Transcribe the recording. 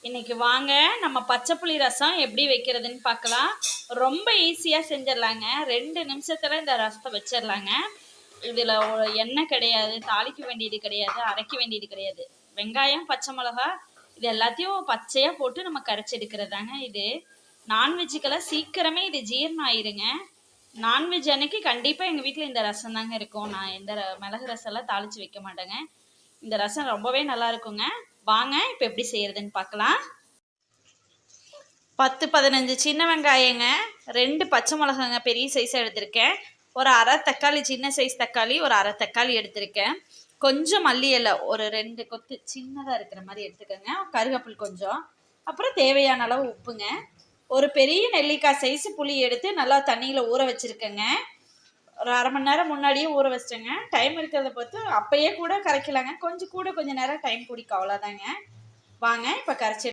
இன்னைக்கு வாங்க நம்ம பச்சை புளி ரசம் எப்படி வைக்கிறதுன்னு பார்க்கலாம். ரொம்ப ஈஸியாக செஞ்சிடலாங்க. 2 நிமிஷத்தில் இந்த ரசத்தை வச்சிடலாங்க. இதில் எண்ணெய் கிடையாது, தாளிக்க வேண்டியது கிடையாது, அரைக்க வேண்டியது கிடையாது. வெங்காயம், பச்சை மிளகா இது எல்லாத்தையும் பச்சையாக போட்டு நம்ம கரைச்சி எடுக்கிறதாங்க இது. நான்வெஜ்ஜுக்கெல்லாம் சீக்கிரமே இது ஜீரணம் ஆயிருங்க. நான்வெஜ் அன்னைக்கு கண்டிப்பாக எங்கள் வீட்டில் இந்த ரசம் தாங்க இருக்கும். நான் எந்த மிளகு ரசம்லாம் தாளித்து வைக்க மாட்டேங்க. இந்த ரசம் ரொம்பவே நல்லா இருக்குங்க. வாங்க இப்போ எப்படி செய்யறதுன்னு பார்க்கலாம். 10-15 சின்ன வெங்காயங்க, 2 பச்சை மிளகாங்க பெரிய சைஸாக எடுத்திருக்கேன், ஒரு அரை தக்காளி சின்ன சைஸ் தக்காளி, ஒரு அரை தக்காளி எடுத்திருக்கேன், கொஞ்சம் மல்லி இலை ஒரு 2 கொத்து சின்னதாக இருக்கிற மாதிரி எடுத்துக்கோங்க, கருவேப்பிலை கொஞ்சம், அப்புறம் தேவையான அளவு உப்புங்க, ஒரு பெரிய நெல்லிக்காய் சைஸ் புளி எடுத்து நல்லா தண்ணியில் ஊற வச்சுருக்கேங்க. ஒரு அரை மணி நேரம் முன்னாடியே ஊற வச்சிட்டேங்க. டைம் இருக்கிறத பார்த்து அப்பயே கூட கரைக்கலாங்க. கொஞ்சம் நேரம் டைம் பிடிக்கும், அவ்வளோதாங்க. வாங்க இப்போ கரைச்சி